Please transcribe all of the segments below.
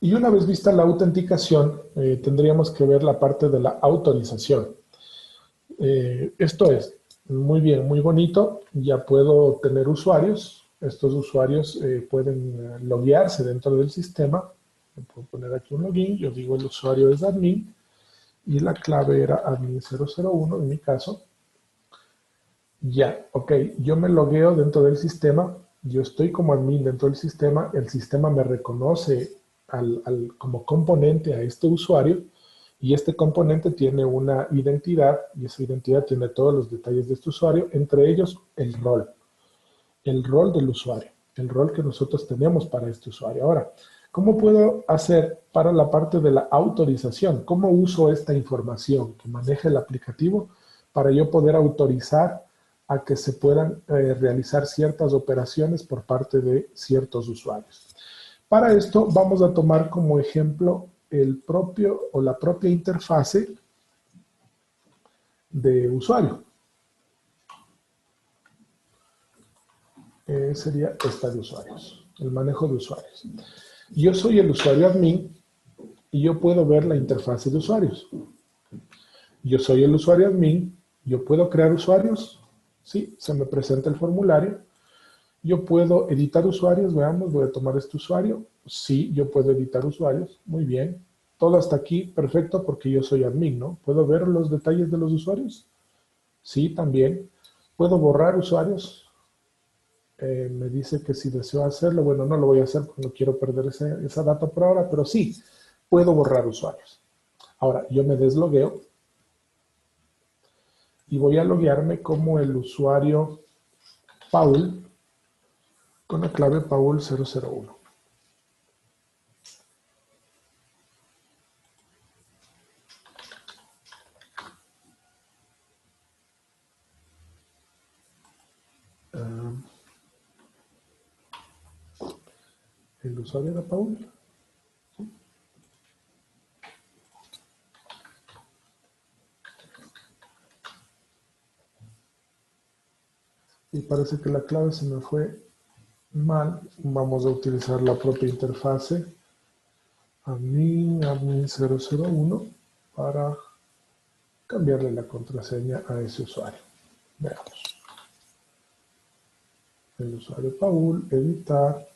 Y una vez vista la autenticación, tendríamos que ver la parte de la autorización. Esto es muy bien, muy bonito. Ya puedo tener usuarios. Estos usuarios pueden loguearse dentro del sistema. Puedo poner aquí un login. Yo digo el usuario es admin y la clave era admin001 en mi caso. Ya, ok. Yo me logueo dentro del sistema. Yo estoy como admin dentro del sistema. El sistema me reconoce como componente a este usuario. Y este componente tiene una identidad y esa identidad tiene todos los detalles de este usuario, entre ellos el rol del usuario, el rol que nosotros tenemos para este usuario. Ahora, ¿cómo puedo hacer para la parte de la autorización? ¿Cómo uso esta información que maneja el aplicativo para yo poder autorizar a que se puedan realizar ciertas operaciones por parte de ciertos usuarios? Para esto vamos a tomar como ejemplo el propio o la propia interfase de usuario. Sería esta de usuarios, el manejo de usuarios. Yo soy el usuario admin y yo puedo ver la interfase de usuarios. Yo soy el usuario admin, yo puedo crear usuarios, sí, se me presenta el formulario. Yo puedo editar usuarios, veamos, voy a tomar este usuario. Sí, yo puedo editar usuarios, muy bien. Todo hasta aquí, perfecto, porque yo soy admin, ¿no? ¿Puedo ver los detalles de los usuarios? Sí, también. ¿Puedo borrar usuarios? Me dice que si deseo hacerlo, bueno, no lo voy a hacer porque no quiero perder esa data por ahora, pero sí, puedo borrar usuarios. Ahora, yo me deslogueo y voy a loguearme como el usuario Paul con la clave Paul001. El usuario era Paul. Y parece que la clave se me fue mal. Vamos a utilizar la propia interfase admin001 para cambiarle la contraseña a ese usuario. Veamos. El usuario Paul, editar,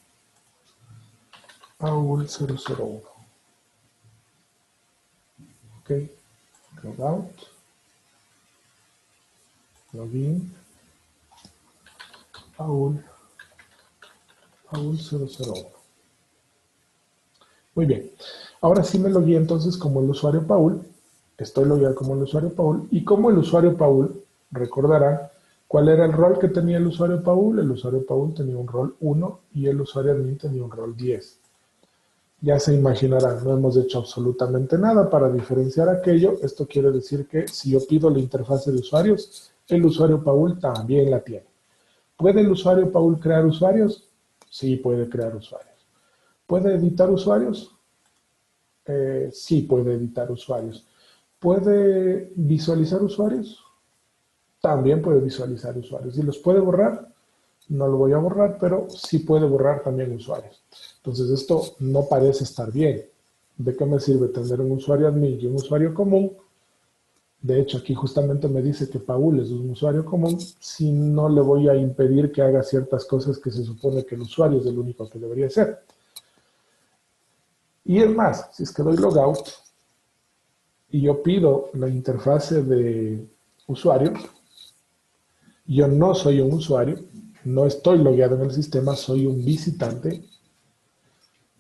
Paul001. Ok, logout, login, Paul001. Muy bien. Ahora sí me logué entonces como el usuario Paul. Estoy logueado como el usuario Paul. Y como el usuario Paul, recordarán cuál era el rol que tenía el usuario Paul. El usuario Paul tenía un rol 1 y el usuario admin tenía un rol 10. Ya se imaginarán, no hemos hecho absolutamente nada para diferenciar aquello. Esto quiere decir que si yo pido la interfase de usuarios, el usuario Paul también la tiene. ¿Puede el usuario Paul crear usuarios? Sí, puede crear usuarios. ¿Puede editar usuarios? Sí, puede editar usuarios. ¿Puede visualizar usuarios? También puede visualizar usuarios. ¿Y los puede borrar? No lo voy a borrar, pero sí puede borrar también usuarios. Entonces esto no parece estar bien. ¿De qué me sirve tener un usuario admin y un usuario común? De hecho, aquí justamente me dice que Paul es un usuario común si no le voy a impedir que haga ciertas cosas que se supone que el usuario es el único que debería hacer. Y es más, si es que doy logout y yo pido la interfase de usuario, yo no soy un usuario, no estoy logueado en el sistema, soy un visitante.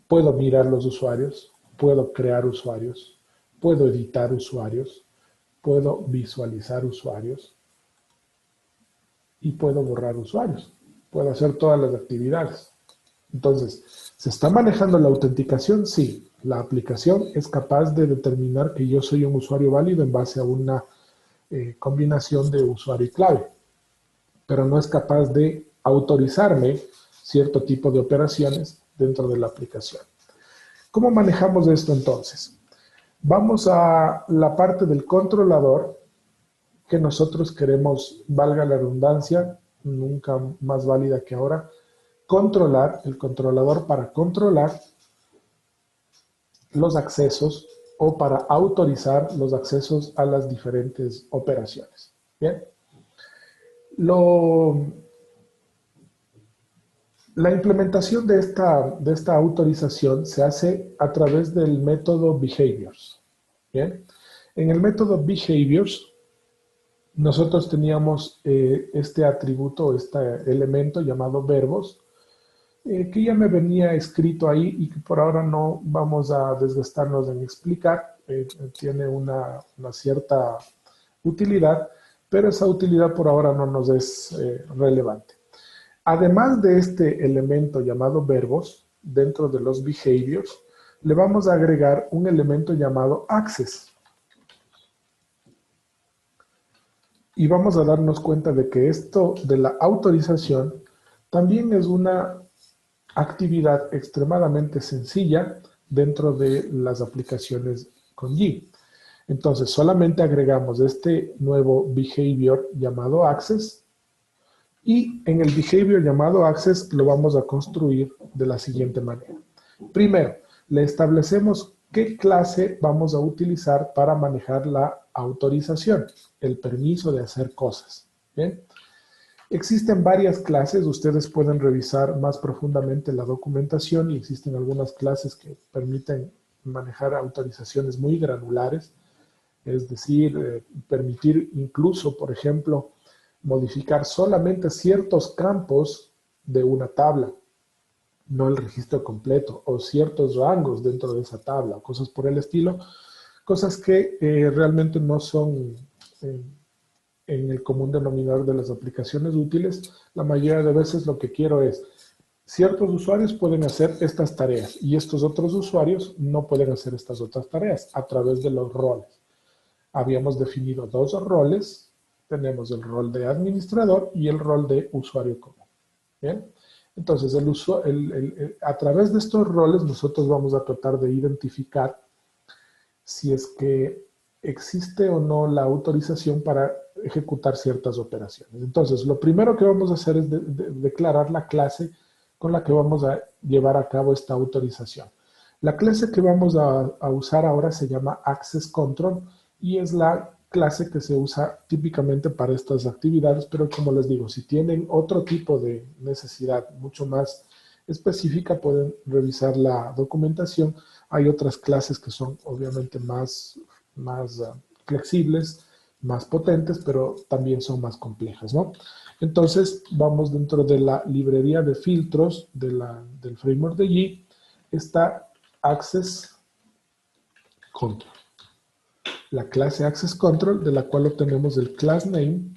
Puedo mirar los usuarios, puedo crear usuarios, puedo editar usuarios, puedo visualizar usuarios y puedo borrar usuarios. Puedo hacer todas las actividades. Entonces, ¿se está manejando la autenticación? Sí. La aplicación es capaz de determinar que yo soy un usuario válido en base a una combinación de usuario y clave, pero no es capaz de autorizarme cierto tipo de operaciones dentro de la aplicación. ¿Cómo manejamos esto entonces? Vamos a la parte del controlador que nosotros queremos, valga la redundancia, nunca más válida que ahora, controlar, el controlador para controlar los accesos o para autorizar los accesos a las diferentes operaciones. Bien. La implementación de esta autorización se hace a través del método behaviors. Bien. En el método behaviors, nosotros teníamos este atributo, este elemento llamado verbos, que ya me venía escrito ahí y que por ahora no vamos a desgastarnos en explicar. Tiene una cierta utilidad, pero esa utilidad por ahora no nos es relevante. Además de este elemento llamado verbos, dentro de los behaviors, le vamos a agregar un elemento llamado access. Y vamos a darnos cuenta de que esto de la autorización también es una actividad extremadamente sencilla dentro de las aplicaciones con G. Entonces, solamente agregamos este nuevo behavior llamado access y en el behavior llamado access lo vamos a construir de la siguiente manera. Primero, le establecemos qué clase vamos a utilizar para manejar la autorización, el permiso de hacer cosas. ¿Bien? Existen varias clases, ustedes pueden revisar más profundamente la documentación y existen algunas clases que permiten manejar autorizaciones muy granulares, es decir, permitir incluso, por ejemplo, modificar solamente ciertos campos de una tabla, no el registro completo, o ciertos rangos dentro de esa tabla, cosas por el estilo, cosas que realmente no son en el común denominador de las aplicaciones útiles. La mayoría de veces lo que quiero es, ciertos usuarios pueden hacer estas tareas y estos otros usuarios no pueden hacer estas otras tareas a través de los roles. Habíamos definido dos roles, tenemos el rol de administrador y el rol de usuario común. ¿Bien? Entonces, a través de estos roles nosotros vamos a tratar de identificar si es que existe o no la autorización para ejecutar ciertas operaciones. Entonces, lo primero que vamos a hacer es declarar la clase con la que vamos a llevar a cabo esta autorización. La clase que vamos a usar ahora se llama Access Control y es la clase que se usa típicamente para estas actividades, pero como les digo, si tienen otro tipo de necesidad mucho más específica, pueden revisar la documentación. Hay otras clases que son obviamente más flexibles, más potentes, pero también son más complejas, ¿no? Entonces, vamos dentro de la librería de filtros del framework de G, está Access Control. La clase Access Control, de la cual obtenemos el class name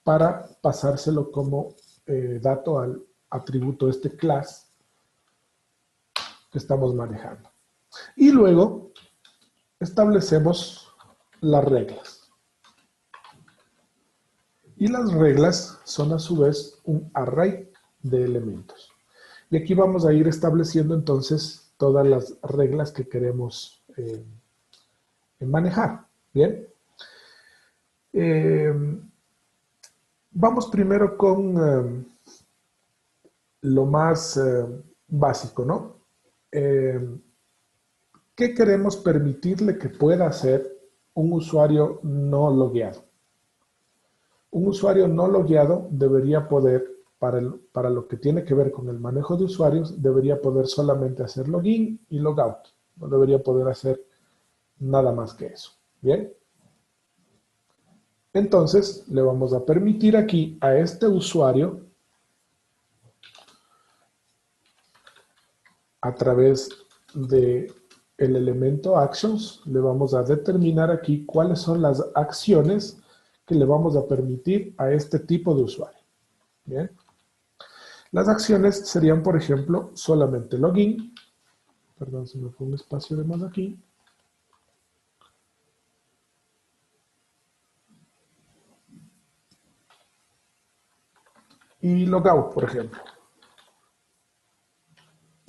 para pasárselo como dato al atributo este class que estamos manejando. Y luego establecemos las reglas. Y las reglas son a su vez un array de elementos. Y aquí vamos a ir estableciendo entonces todas las reglas que queremos manejar. Bien. Vamos primero con lo más básico, ¿no? ¿Qué queremos permitirle que pueda hacer un usuario no logueado? Un usuario no logueado debería poder, para lo que tiene que ver con el manejo de usuarios, debería poder solamente hacer login y logout. No debería poder hacer nada más que eso. ¿Bien? Entonces, le vamos a permitir aquí a este usuario, a través del elemento actions, le vamos a determinar aquí cuáles son las acciones que le vamos a permitir a este tipo de usuario. Bien. Las acciones serían, por ejemplo, solamente login. Perdón, se me fue un espacio de más aquí. Y logout, por ejemplo.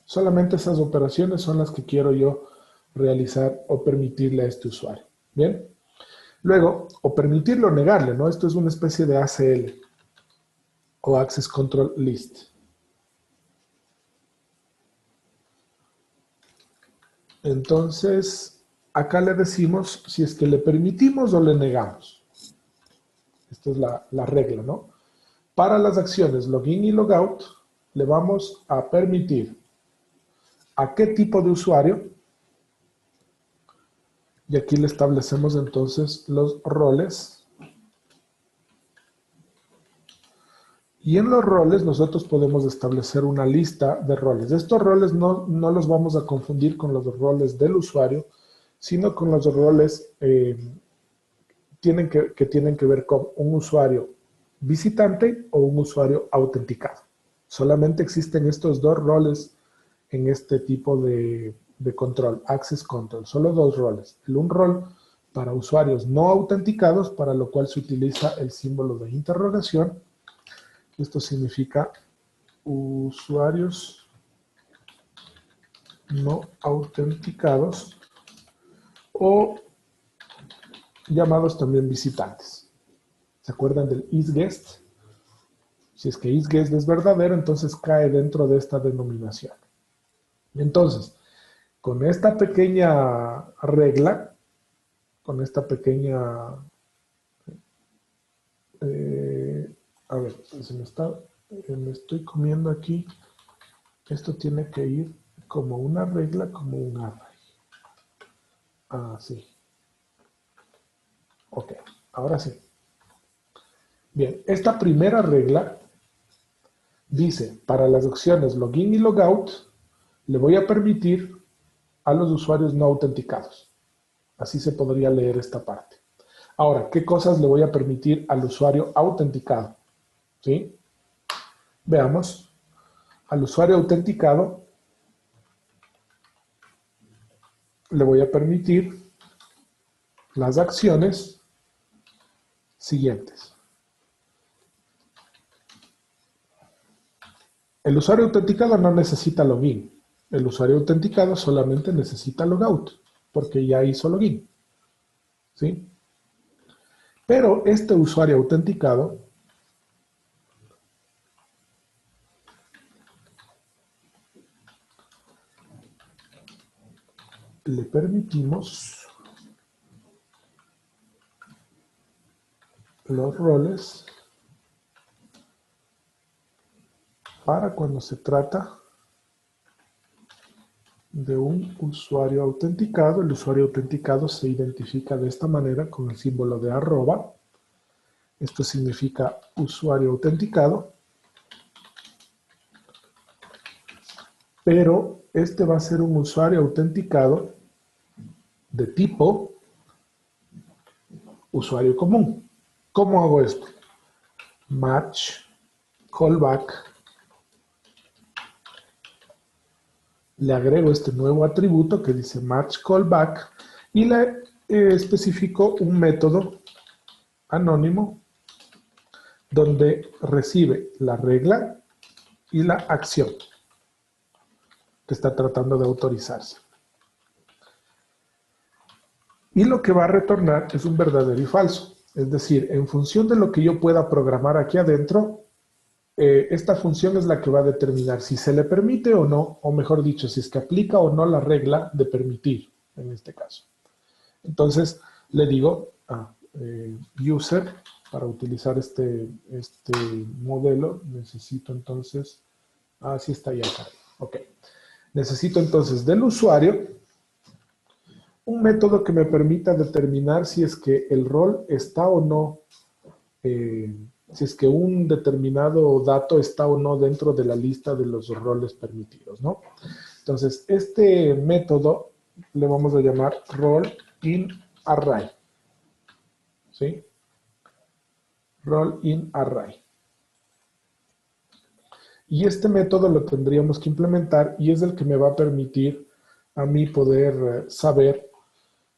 Solamente esas operaciones son las que quiero yo realizar o permitirle a este usuario. Bien. Luego, o permitirlo o negarle, ¿no? Esto es una especie de ACL o Access Control List. Entonces, acá le decimos si es que le permitimos o le negamos. Esta es la regla, ¿no? Para las acciones login y logout, le vamos a permitir a qué tipo de usuario, y aquí le establecemos entonces los roles. Y en los roles nosotros podemos establecer una lista de roles. Estos roles no los vamos a confundir con los roles del usuario, sino con los roles que tienen que ver con un usuario visitante o un usuario autenticado. Solamente existen estos dos roles en este tipo de control, Access Control, solo dos roles. Un rol para usuarios no autenticados, para lo cual se utiliza el símbolo de interrogación. Esto significa usuarios no autenticados o llamados también visitantes. ¿Se acuerdan del isGuest? Si es que isGuest es verdadero, entonces cae dentro de esta denominación. Entonces, con esta pequeña regla, con esta pequeña... a ver, me estoy comiendo aquí. Esto tiene que ir como una regla, como un array. Ah, sí. Ok, ahora sí. Bien, esta primera regla dice, para las opciones login y logout, le voy a permitir a los usuarios no autenticados. Así se podría leer esta parte. Ahora, ¿qué cosas le voy a permitir al usuario autenticado? ¿Sí? Veamos. Al usuario autenticado le voy a permitir las acciones siguientes. El usuario autenticado no necesita login. El usuario autenticado solamente necesita logout, porque ya hizo login. ¿Sí? Pero este usuario autenticado le permitimos los roles para cuando se trata de un usuario autenticado. El usuario autenticado se identifica de esta manera con el símbolo de arroba. Esto significa usuario autenticado. Pero este va a ser un usuario autenticado de tipo usuario común. ¿Cómo hago esto? Match, callback. Le agrego este nuevo atributo que dice match callback y le especifico un método anónimo donde recibe la regla y la acción que está tratando de autorizarse. Y lo que va a retornar es un verdadero y falso. Es decir, en función de lo que yo pueda programar aquí adentro, esta función es la que va a determinar si se le permite o no, o mejor dicho, si es que aplica o no la regla de permitir, en este caso. Entonces, le digo a user, para utilizar este modelo, necesito entonces, sí está ya acá, ok. Necesito entonces del usuario un método que me permita determinar si es que el rol está o no, si es que un determinado dato está o no dentro de la lista de los roles permitidos, ¿no? Entonces, este método le vamos a llamar role in array, ¿sí? Role in array. Y este método lo tendríamos que implementar y es el que me va a permitir a mí poder saber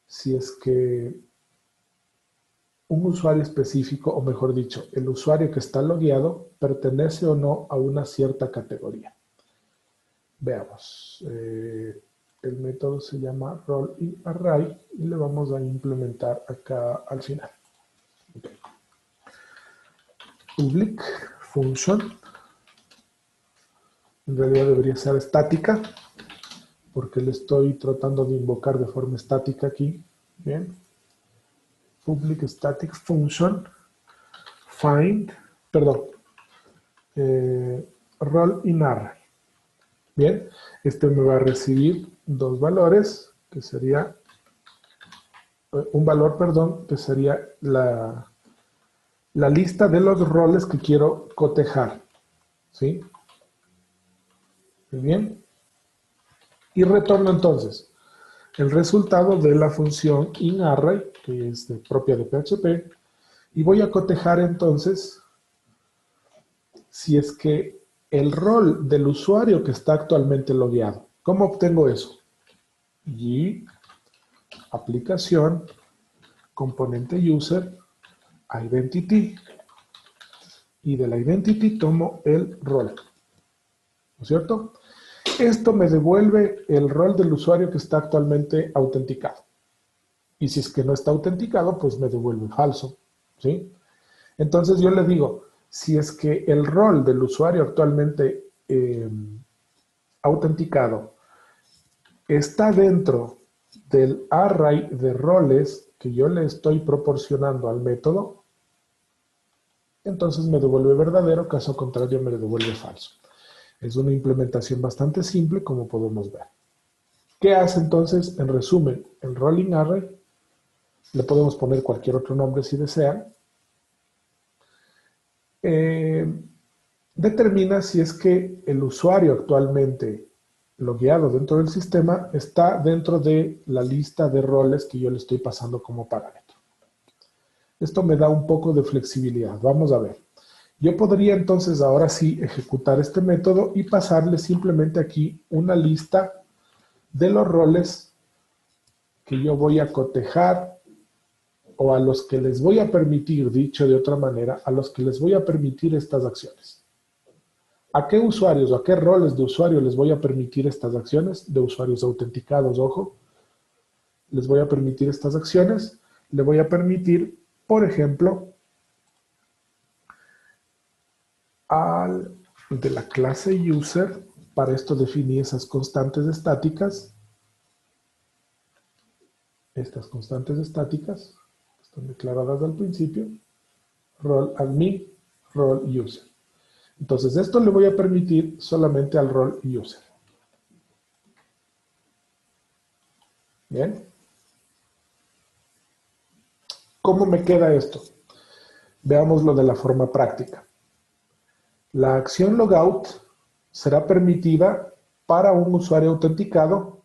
si es que un usuario específico, o mejor dicho, el usuario que está logueado pertenece o no a una cierta categoría. Veamos. El método se llama roleInArray y le vamos a implementar acá al final. Okay. Public function. En realidad debería ser estática. porque le estoy tratando de invocar de forma estática aquí. Bien. Public static function find, perdón, role in array. Bien, este me va a recibir dos valores, que sería, un valor, perdón, que sería la lista de los roles que quiero cotejar. ¿Sí? Muy bien. Y retorno entonces el resultado de la función inArray, que es propia de PHP, y voy a cotejar entonces si es que el rol del usuario que está actualmente logueado. ¿Cómo obtengo eso? Y aplicación, componente user, identity, y de la identity tomo el rol, ¿no es cierto? Esto me devuelve el rol del usuario que está actualmente autenticado. Y si es que no está autenticado, pues me devuelve falso, ¿sí? Entonces yo le digo, si es que el rol del usuario actualmente autenticado está dentro del array de roles que yo le estoy proporcionando al método, entonces me devuelve verdadero, caso contrario me devuelve falso. Es una implementación bastante simple, como podemos ver. ¿Qué hace entonces, en resumen, el rolling array? Le podemos poner cualquier otro nombre si desean. Determina si es que el usuario actualmente logueado dentro del sistema está dentro de la lista de roles que yo le estoy pasando como parámetro. Esto me da un poco de flexibilidad. Vamos a ver. Yo podría entonces ahora sí ejecutar este método y pasarle simplemente aquí una lista de los roles que yo voy a cotejar o a los que les voy a permitir, dicho de otra manera, a los que les voy a permitir estas acciones. ¿A qué usuarios o a qué roles de usuario les voy a permitir estas acciones? De usuarios autenticados, ojo. Les voy a permitir estas acciones. Le voy a permitir, por ejemplo, al de la clase user, para esto definí esas constantes estáticas. Estas constantes estáticas están declaradas al principio. Role admin, role user. Entonces, esto le voy a permitir solamente al role user. Bien. ¿Cómo me queda esto? Veámoslo de la forma práctica. La acción logout será permitida para un usuario autenticado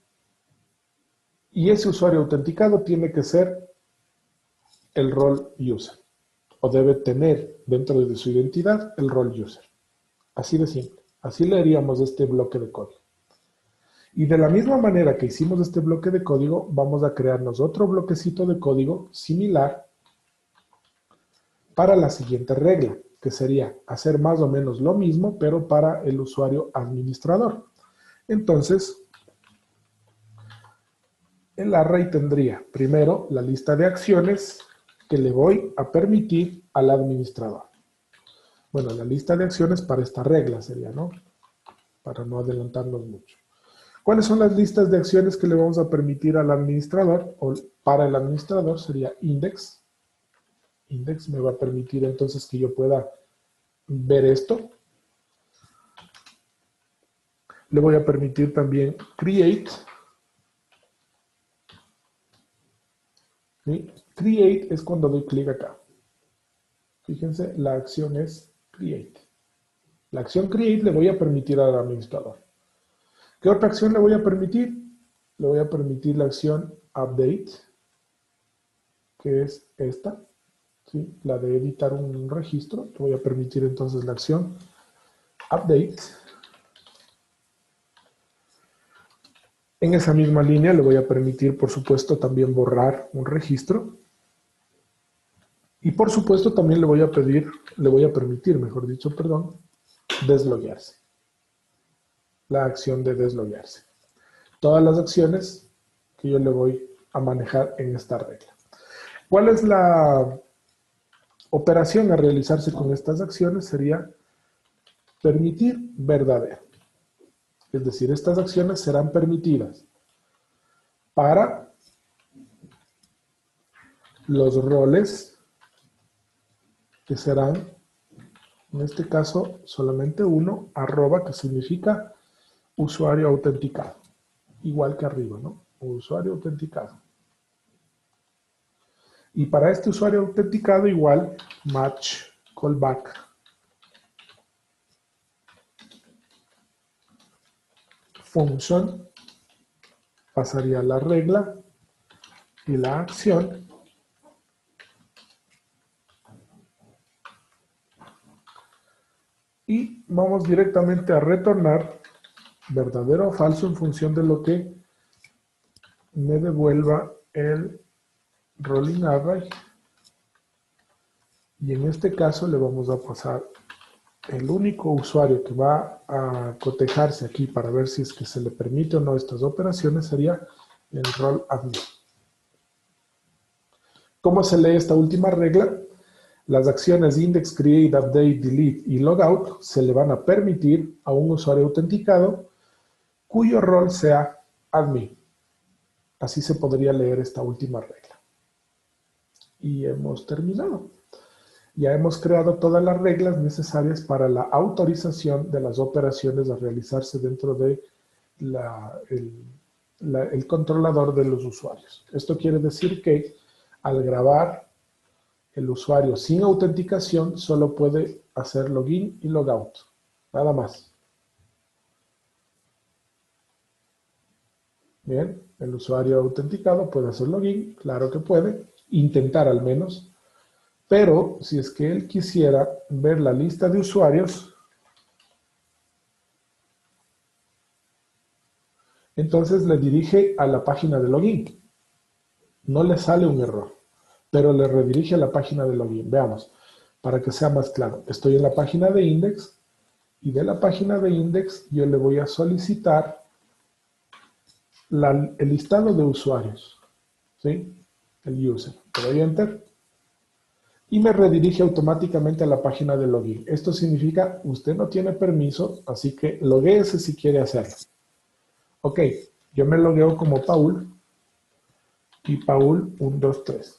y ese usuario autenticado tiene que ser el role user o debe tener dentro de su identidad el role user. Así de simple. Así leeríamos este bloque de código. Y de la misma manera que hicimos este bloque de código, vamos a crearnos otro bloquecito de código similar para la siguiente regla, que sería hacer más o menos lo mismo, pero para el usuario administrador. Entonces, el array tendría primero la lista de acciones que le voy a permitir al administrador. Bueno, la lista de acciones para esta regla sería, ¿no? Para no adelantarnos mucho. ¿Cuáles son las listas de acciones que le vamos a permitir al administrador? O para el administrador sería index. Index me va a permitir entonces que yo pueda ver esto. Le voy a permitir también create. ¿Sí? Create es cuando doy clic acá. Fíjense, la acción es create. La acción create le voy a permitir al administrador. ¿Qué otra acción le voy a permitir? Le voy a permitir la acción update, que es esta, ¿sí? La de editar un registro. Le voy a permitir entonces la acción update. En esa misma línea le voy a permitir, por supuesto, también borrar un registro. Y por supuesto también le voy a permitir, mejor dicho, perdón, desloguearse. La acción de desloguearse. Todas las acciones que yo le voy a manejar en esta regla. ¿Cuál es la operación a realizarse con estas acciones? Sería permitir verdadero. Es decir, estas acciones serán permitidas para los roles que serán, en este caso, solamente uno, arroba, que significa usuario autenticado. Igual que arriba, ¿no? Usuario autenticado. Y para este usuario autenticado, igual, match callback. Function pasaría la regla y la acción y vamos directamente a retornar verdadero o falso en función de lo que me devuelva el rolling array. Y en este caso le vamos a pasar el único usuario que va a cotejarse aquí para ver si es que se le permite o no estas operaciones sería el rol admin. ¿Cómo se lee esta última regla? Las acciones index, create, update, delete y logout se le van a permitir a un usuario autenticado cuyo rol sea admin. Así se podría leer esta última regla. Y hemos terminado. Ya hemos creado todas las reglas necesarias para la autorización de las operaciones a realizarse dentro de el controlador de los usuarios. Esto quiere decir que al grabar el usuario sin autenticación solo puede hacer login y logout. Nada más. Bien, el usuario autenticado puede hacer login, claro que puede, intentar al menos. Pero si es que él quisiera ver la lista de usuarios, entonces le dirige a la página de login. No le sale un error, pero le redirige a la página de login. Veamos, para que sea más claro. Estoy en la página de index y de la página de index yo le voy a solicitar el listado de usuarios. ¿Sí? El user. Le doy enter. Y me redirige automáticamente a la página de login. Esto significa, usted no tiene permiso, así que loguéese si quiere hacerlo. Ok, yo me logueo como Paul, y Paul 123.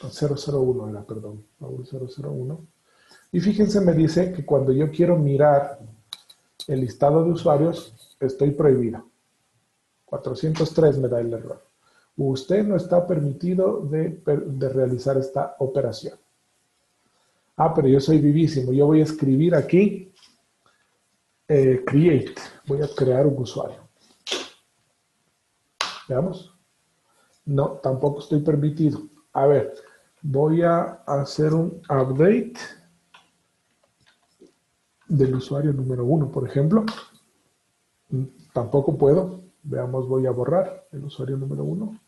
No, 001 era, perdón, Paul 001. Y fíjense, me dice que cuando yo quiero mirar el listado de usuarios, estoy prohibido. 403 me da el error. Usted no está permitido de realizar esta operación. Ah, pero yo soy vivísimo. Yo voy a escribir aquí, create. Voy a crear un usuario. Veamos. No, tampoco estoy permitido. A ver, voy a hacer un update del usuario número 1, por ejemplo. Tampoco puedo. Veamos, voy a borrar el usuario número 1.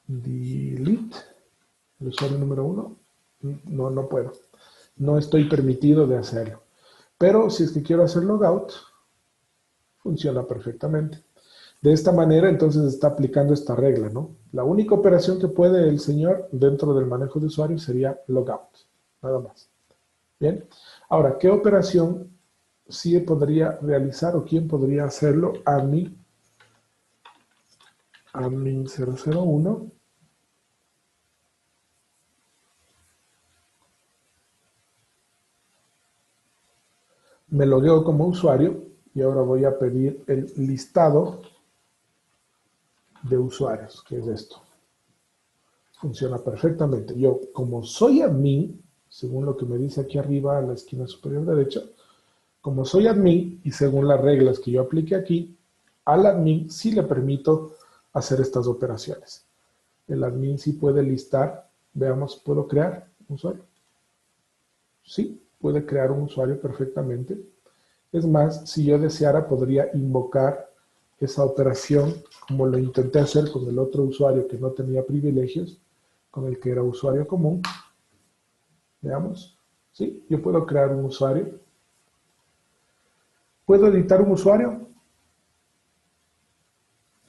Delete el usuario número 1. No, no puedo. No estoy permitido de hacerlo. Pero si es que quiero hacer logout, funciona perfectamente. De esta manera, entonces, está aplicando esta regla, ¿no? La única operación que puede el señor dentro del manejo de usuario sería logout. Nada más. Bien. Ahora, ¿qué operación sí podría realizar o quién podría hacerlo? Admin 001. Me logueo como usuario y ahora voy a pedir el listado de usuarios, que es esto. Funciona perfectamente. Yo, como soy admin, según lo que me dice aquí arriba a la esquina superior derecha, como soy admin y según las reglas que yo aplique aquí, al admin sí le permito hacer estas operaciones. El admin sí puede listar, veamos, ¿puedo crear un usuario? Sí, puede crear un usuario perfectamente. Es más, si yo deseara, podría invocar esa operación como lo intenté hacer con el otro usuario que no tenía privilegios, con el que era usuario común. Veamos. Sí, yo puedo crear un usuario. ¿Puedo editar un usuario?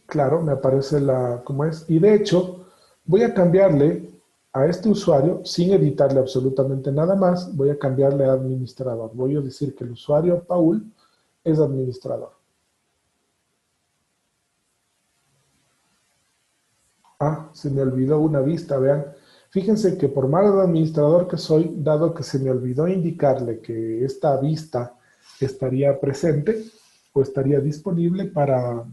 Claro, me aparece cómo es. Y de hecho, voy a cambiarle a este usuario, sin editarle absolutamente nada más, voy a cambiarle a administrador. Voy a decir que el usuario Paul es administrador. Ah, se me olvidó una vista, vean. Fíjense que por mal administrador que soy, dado que se me olvidó indicarle que esta vista estaría presente o estaría disponible para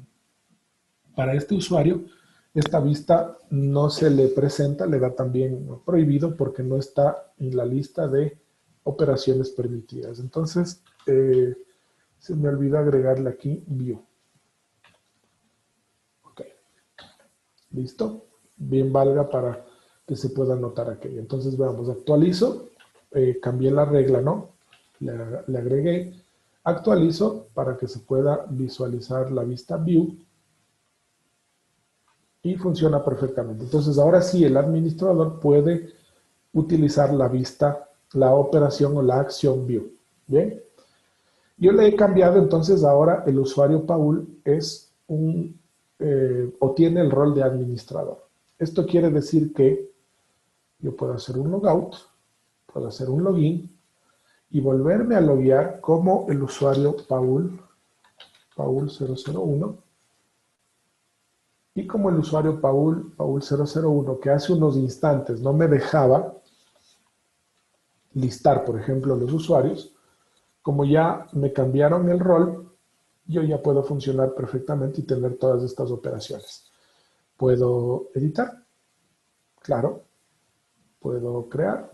este usuario, esta vista no se le presenta, le da también prohibido porque no está en la lista de operaciones permitidas. Entonces, se me olvidó agregarle aquí View. Ok, listo. Bien valga para que se pueda notar aquello. Entonces, veamos, actualizo, cambié la regla, ¿no? Le agregué, actualizo para que se pueda visualizar la vista View y funciona perfectamente. Entonces, ahora sí, el administrador puede utilizar la vista, la operación o la acción View. Bien, yo le he cambiado, entonces ahora el usuario Paul es o tiene el rol de administrador. Esto quiere decir que yo puedo hacer un logout, puedo hacer un login y volverme a loguear como el usuario Paul 001. Y como el usuario Paul 001, que hace unos instantes no me dejaba listar, por ejemplo, los usuarios, como ya me cambiaron el rol, yo ya puedo funcionar perfectamente y tener todas estas operaciones. Puedo editar, claro, puedo crear,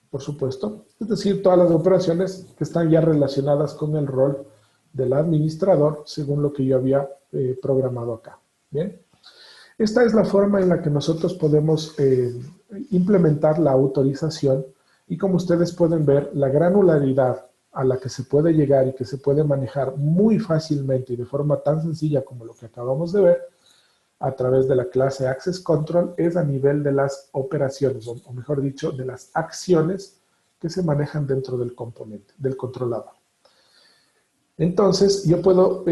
por supuesto, es decir, todas las operaciones que están ya relacionadas con el rol del administrador, según lo que yo había programado acá. Bien. Esta es la forma en la que nosotros podemos implementar la autorización y como ustedes pueden ver, la granularidad a la que se puede llegar y que se puede manejar muy fácilmente y de forma tan sencilla como lo que acabamos de ver a través de la clase Access Control es a nivel de las operaciones, o mejor dicho, de las acciones que se manejan dentro del componente, del controlador. Entonces, yo puedo,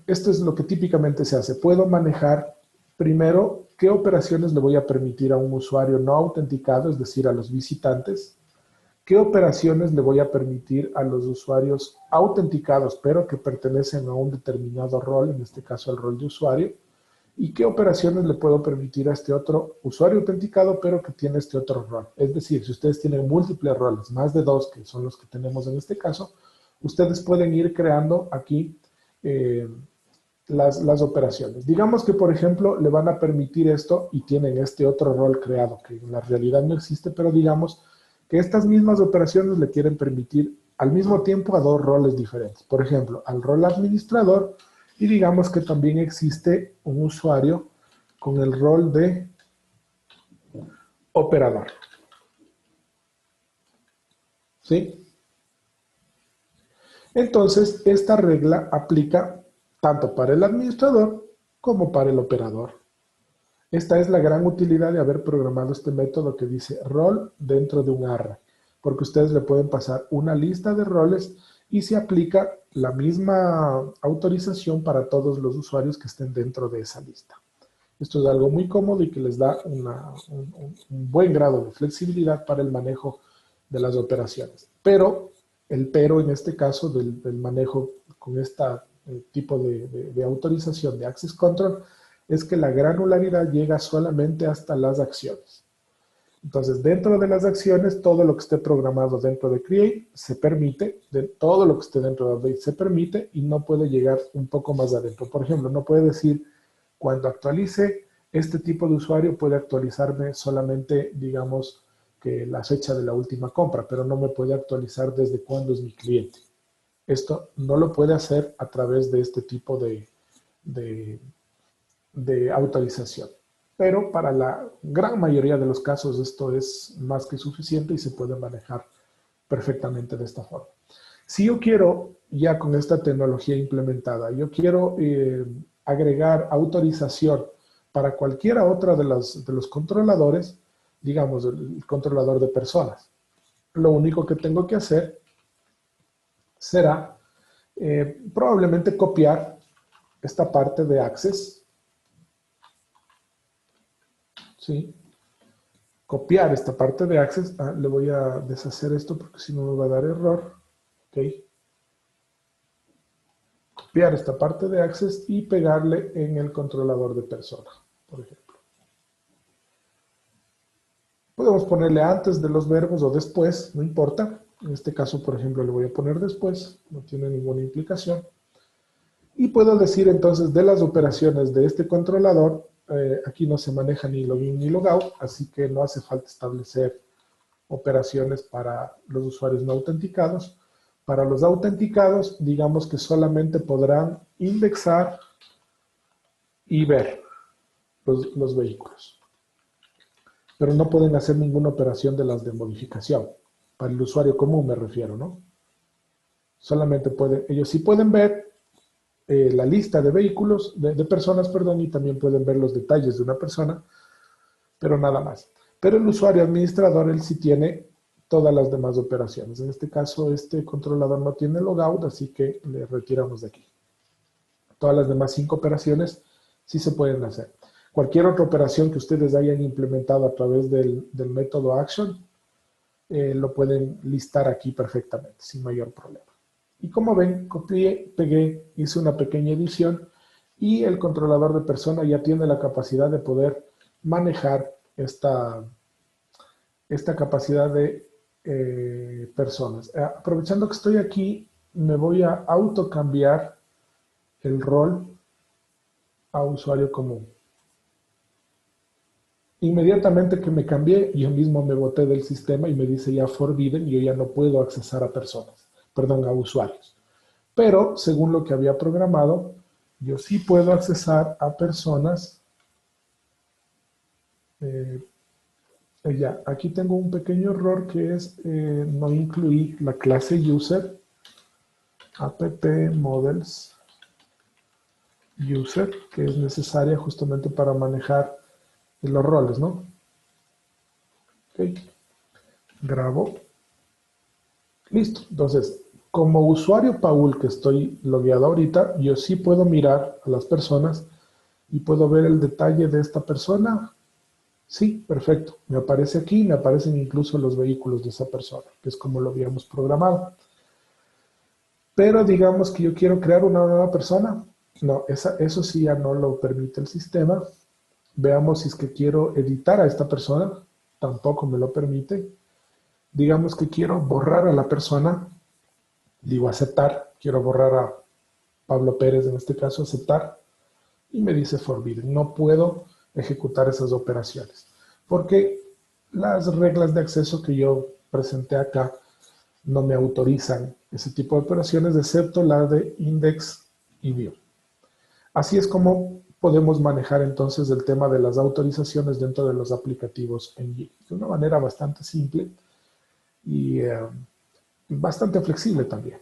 esto es lo que típicamente se hace, puedo manejar primero qué operaciones le voy a permitir a un usuario no autenticado, es decir, a los visitantes, qué operaciones le voy a permitir a los usuarios autenticados, pero que pertenecen a un determinado rol, en este caso el rol de usuario, y qué operaciones le puedo permitir a este otro usuario autenticado, pero que tiene este otro rol. Es decir, si ustedes tienen múltiples roles, más de 2, que son los que tenemos en este caso, ustedes pueden ir creando aquí las operaciones. Digamos que, por ejemplo, le van a permitir esto y tienen este otro rol creado, que en la realidad no existe, pero digamos que estas mismas operaciones le quieren permitir al mismo tiempo a 2 roles diferentes. Por ejemplo, al rol administrador y digamos que también existe un usuario con el rol de operador. ¿Sí? Entonces, esta regla aplica tanto para el administrador como para el operador. Esta es la gran utilidad de haber programado este método que dice rol dentro de un array, porque ustedes le pueden pasar una lista de roles y se aplica la misma autorización para todos los usuarios que estén dentro de esa lista. Esto es algo muy cómodo y que les da un buen grado de flexibilidad para el manejo de las operaciones. Pero, el pero en este caso del manejo con este tipo de autorización de Access Control es que la granularidad llega solamente hasta las acciones. Entonces, dentro de las acciones, todo lo que esté programado dentro de Create se permite, todo lo que esté dentro de Update se permite y no puede llegar un poco más adentro. Por ejemplo, no puede decir, cuando actualice este tipo de usuario, puede actualizarme solamente, digamos, que la fecha de la última compra, pero no me puede actualizar desde cuándo es mi cliente. Esto no lo puede hacer a través de este tipo de autorización. Pero para la gran mayoría de los casos esto es más que suficiente y se puede manejar perfectamente de esta forma. Si yo quiero, ya con esta tecnología implementada, yo quiero agregar autorización para cualquiera otra de los controladores, digamos, el controlador de personas. Lo único que tengo que hacer será Probablemente copiar esta parte de Access, ¿sí? Copiar esta parte de Access, le voy a deshacer esto porque si no me va a dar error, ¿ok? Copiar esta parte de Access y pegarle en el controlador de persona, por ejemplo. Podemos ponerle antes de los verbos o después, no importa. En este caso, por ejemplo, le voy a poner después, no tiene ninguna implicación. Y puedo decir entonces de las operaciones de este controlador, aquí no se maneja ni login ni logout, así que no hace falta establecer operaciones para los usuarios no autenticados. Para los autenticados, digamos que solamente podrán indexar y ver los vehículos. Pero no pueden hacer ninguna operación de las de modificación. Para el usuario común me refiero, ¿no? Solamente pueden, ellos sí pueden ver la lista de vehículos, de personas, perdón, y también pueden ver los detalles de una persona, pero nada más. Pero el usuario administrador, él sí tiene todas las demás operaciones. En este caso, este controlador no tiene logout, así que le retiramos de aquí. Todas las demás 5 operaciones sí se pueden hacer. Cualquier otra operación que ustedes hayan implementado a través del método action, lo pueden listar aquí perfectamente, sin mayor problema. Y como ven, copié, pegué, hice una pequeña edición y el controlador de persona ya tiene la capacidad de poder manejar esta capacidad de personas. Aprovechando que estoy aquí, me voy a autocambiar el rol a usuario común. Inmediatamente que me cambié, yo mismo me boté del sistema y me dice ya forbidden, yo ya no puedo accesar a personas, perdón, a usuarios. Pero, según lo que había programado, yo sí puedo accesar a personas. Ya, aquí tengo un pequeño error que es no incluí la clase user, app models user, que es necesaria justamente para manejar los roles, ¿no? Ok, grabo. Listo, entonces, como usuario Paul que estoy logueado ahorita, yo sí puedo mirar a las personas y puedo ver el detalle de esta persona. Sí, perfecto. Me aparece aquí, me aparecen incluso los vehículos de esa persona, que es como lo habíamos programado. Pero digamos que yo quiero crear una nueva persona. No, eso sí ya no lo permite el sistema. Veamos si es que quiero editar a esta persona. Tampoco me lo permite. Digamos que quiero borrar a la persona. Digo aceptar. Quiero borrar a Pablo Pérez, en este caso, aceptar. Y me dice forbidden. No puedo ejecutar esas operaciones. Porque las reglas de acceso que yo presenté acá no me autorizan ese tipo de operaciones, excepto la de index y view. Así es como podemos manejar entonces el tema de las autorizaciones dentro de los aplicativos en Git. De una manera bastante simple y bastante flexible también.